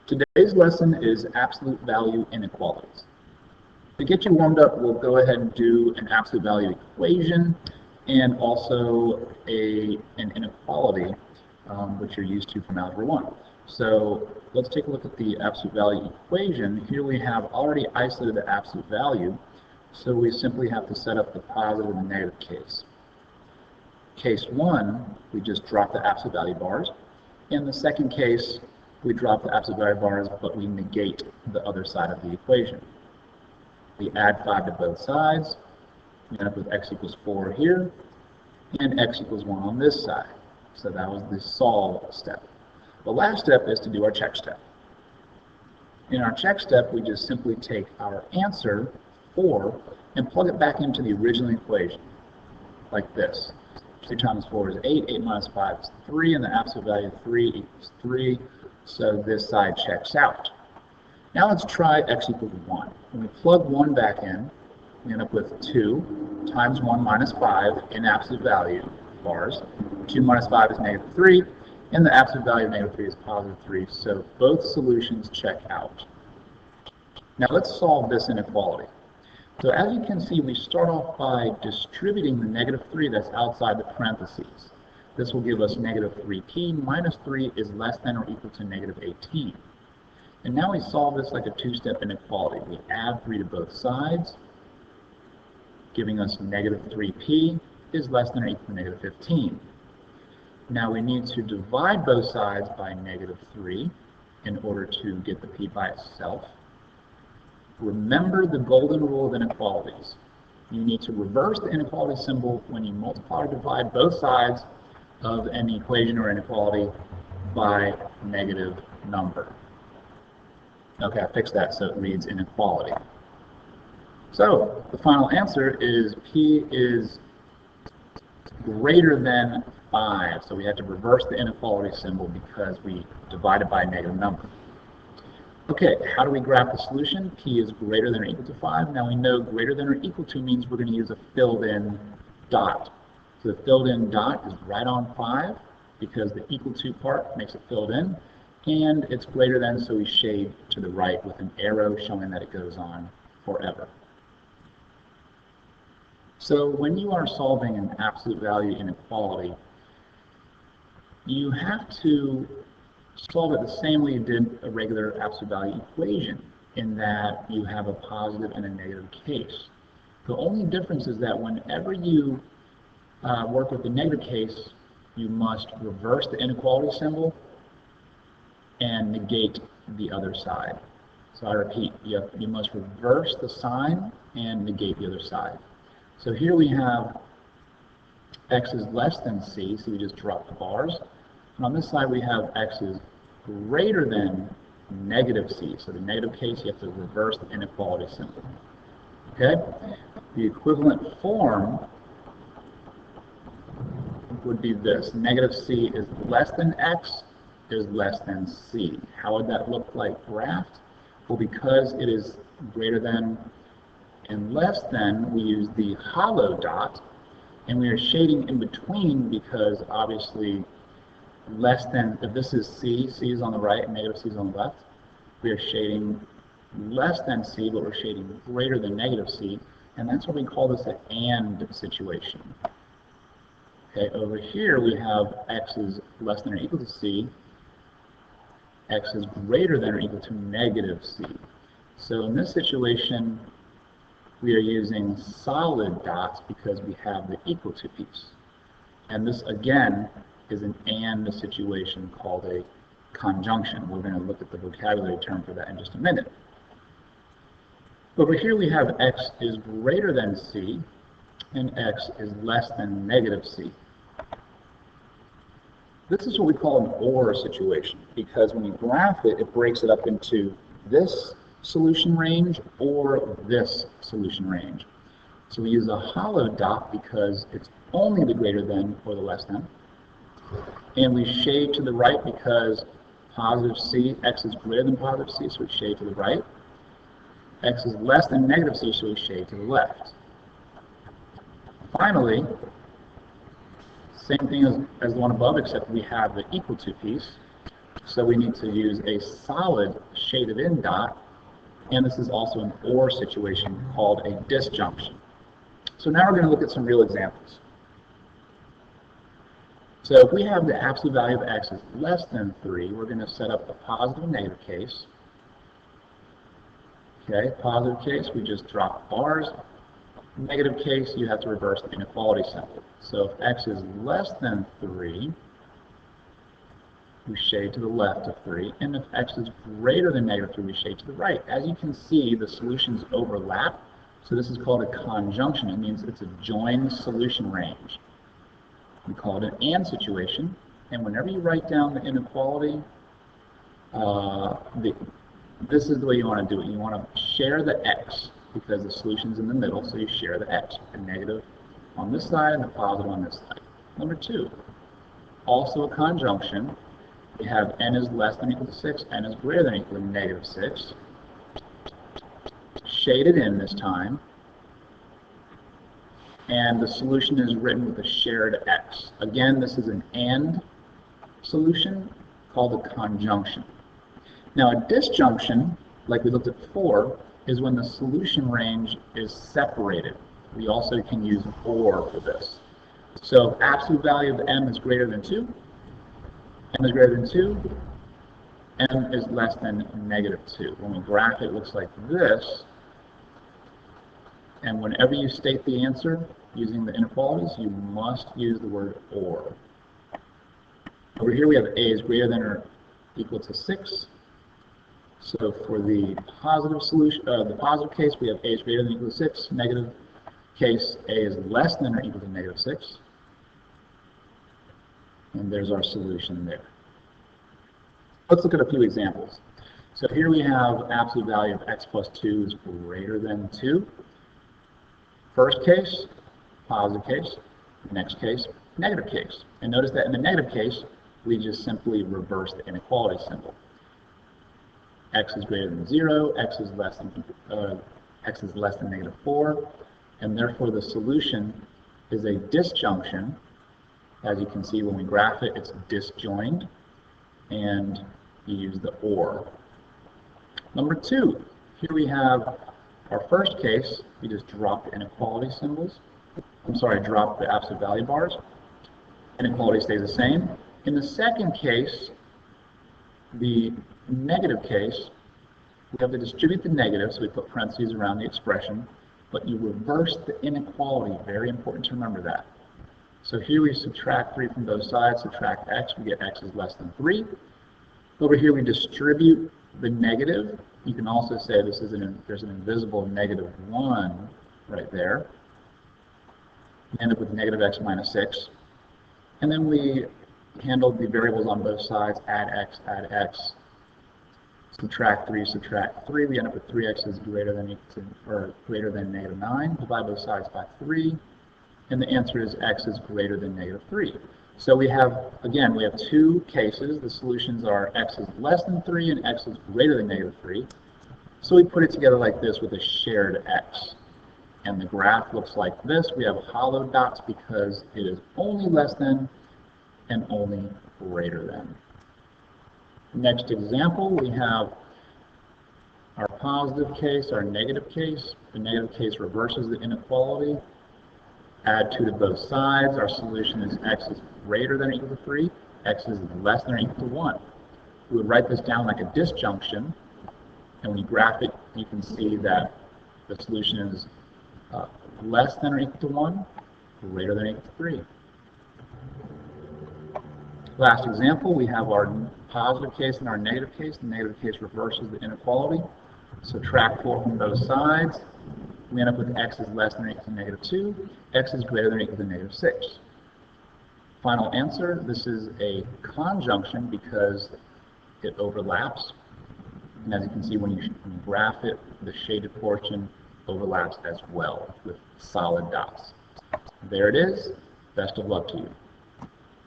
Today's lesson is absolute value inequalities. To get you warmed up, we'll go ahead and do an absolute value equation and also an inequality, which you're used to from Algebra 1. So let's take a look at the absolute value equation. Here we have already isolated the absolute value, so we simply have to set up the positive and the negative case. Case 1, we just drop the absolute value bars. In the second case, we drop the absolute value bars, but we negate the other side of the equation. We add 5 to both sides. We end up with x equals 4 here, and x equals 1 on this side. So that was the solve step. The last step is to do our check step. In our check step, we just simply take our answer, 4, and plug it back into the original equation, like this. 2 times 4 is 8, 8 minus 5 is 3, and the absolute value of 3 equals 3, so this side checks out. Now let's try x equals 1. When we plug 1 back in, we end up with 2 times 1 minus 5 in absolute value bars. 2 minus 5 is negative 3, and the absolute value of negative 3 is positive 3, so both solutions check out. Now let's solve this inequality. So as you can see, we start off by distributing the negative 3 that's outside the parentheses. This will give us negative 3p minus 3 is less than or equal to negative 18. And now we solve this like a two-step inequality. We add 3 to both sides, giving us negative 3p is less than or equal to negative 15. Now we need to divide both sides by negative 3 in order to get the p by itself. Remember the golden rule of inequalities. You need to reverse the inequality symbol when you multiply or divide both sides of an equation or inequality by a negative number. Okay, I fixed that so it reads inequality. So the final answer is p is greater than 5. So we have to reverse the inequality symbol because we divided by a negative number. Okay, how do we graph the solution? P is greater than or equal to 5. Now we know greater than or equal to means we're going to use a filled-in dot. So the filled-in dot is right on 5 because the equal to part makes it filled in. And it's greater than, so we shade to the right with an arrow showing that it goes on forever. So when you are solving an absolute value inequality, you have to solve it the same way you did a regular absolute value equation, in that you have a positive and a negative case. The only difference is that whenever you work with the negative case, you must reverse the inequality symbol and negate the other side. So I repeat, you must reverse the sign and negate the other side. So here we have x is less than c, so we just drop the bars. And on this side we have x is greater than negative c. So the negative case, you have to reverse the inequality symbol. Okay? The equivalent form would be this. Negative c is less than x is less than c. How would that look like graphed? Well, because it is greater than and less than, we use the hollow dot, and we are shading in between because obviously less than, if this is c, c is on the right and negative c is on the left, we are shading less than c, but we're shading greater than negative c, and that's what we call this an and situation. Okay, over here we have x is less than or equal to c, x is greater than or equal to negative c. So in this situation, we are using solid dots because we have the equal to piece. And this, again, is an and situation called a conjunction. We're going to look at the vocabulary term for that in just a minute. Over here we have x is greater than c, and x is less than negative c. This is what we call an OR situation, because when you graph it, it breaks it up into this solution range or this solution range. So we use a hollow dot because it's only the greater than or the less than. And we shade to the right because positive c, x is greater than positive c, so we shade to the right. X is less than negative c, so we shade to the left. Finally, same thing as the one above, except we have the equal to piece. So we need to use a solid shaded in dot, and this is also an OR situation called a disjunction. So now we're going to look at some real examples. So if we have the absolute value of x is less than 3, we're going to set up a positive and negative case. Okay, positive case, we just drop bars. Negative case, you have to reverse the inequality symbol. So if x is less than 3, we shade to the left of 3, and if x is greater than negative 3, we shade to the right. As you can see, the solutions overlap, so this is called a conjunction. It means it's a joined solution range. We call it an AND situation, and whenever you write down the inequality, this is the way you want to do it. You want to share the x, because the solution's in the middle, so you share the x, the negative on this side and the positive on this side. Number 2, also a conjunction. We have n is less than or equal to 6, n is greater than or equal to negative 6. Shaded in this time. And the solution is written with a shared x. Again, this is an AND solution called a conjunction. Now a disjunction, like we looked at before, is when the solution range is separated. We also can use OR for this. So if absolute value of m is greater than 2, m is greater than 2, m is less than negative 2. When we graph it, it looks like this. And whenever you state the answer using the inequalities, you must use the word OR. Over here we have a is greater than or equal to 6. So for the positive solution, the positive case, we have a is greater than or equal to 6. Negative case, a is less than or equal to negative 6. And there's our solution there. Let's look at a few examples. So here we have absolute value of x plus 2 is greater than 2. First case, positive case. Next case, negative case. And notice that in the negative case, we just simply reverse the inequality symbol. X is greater than 0, x is less than negative 4, and therefore the solution is a disjunction. As you can see when we graph it, it's disjoined, and you use the OR. Number 2, here we have our first case. We just drop the inequality symbols. Drop the absolute value bars. Inequality stays the same. In the second case, the negative case, we have to distribute the negative, so we put parentheses around the expression, but you reverse the inequality. Very important to remember that. So here we subtract 3 from both sides, subtract x, we get x is less than 3. Over here we distribute the negative. You can also say this is there's an invisible negative 1 right there. We end up with negative x minus 6. And then we handle the variables on both sides, add x, subtract 3, we end up with 3x is greater than negative 9, divide both sides by 3, and the answer is x is greater than negative 3. So we have 2 cases. The solutions are x is less than 3 and x is greater than negative 3. So we put it together like this with a shared x. And the graph looks like this. We have hollow dots because it is only less than and only greater than. Next example, we have our positive case, our negative case. The negative case reverses the inequality. Add 2 to both sides. Our solution is x is greater than or equal to 3. X is less than or equal to 1. We would write this down like a disjunction. And when you graph it, you can see that the solution is less than or equal to 1, greater than or equal to 3. Last example, we have our positive case and our negative case. The negative case reverses the inequality. Subtract 4 from both sides. We end up with x is less than or equal to negative 2. X is greater than or equal to negative 6. Final answer, this is a conjunction because it overlaps. And as you can see, when you graph it, the shaded portion overlaps as well with solid dots. There it is. Best of luck to you.